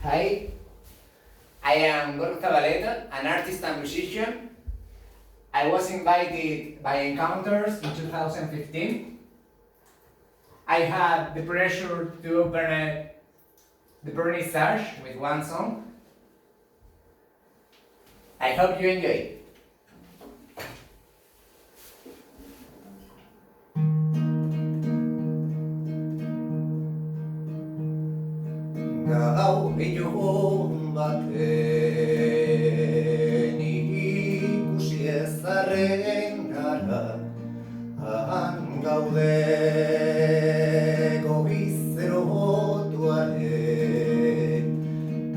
Hi, I am Gorka Zabaleta, an artist and musician. I was invited by Encounters in 2015. I had the pressure to open the vernissage with one song. I hope you enjoy it. Gau ilun baten ikusi ezarren gara han gaude goizero botuaren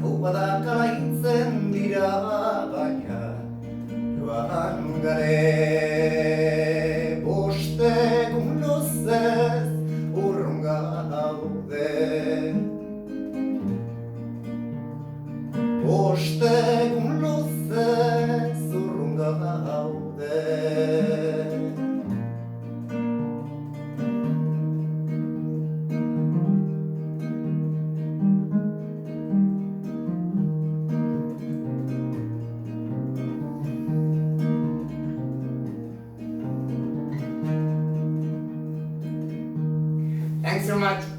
tau badakala hitzen dira baina joan gare bostegun luzez urrun gaude. Bostegun luzez urrun gaude. Thanks so much.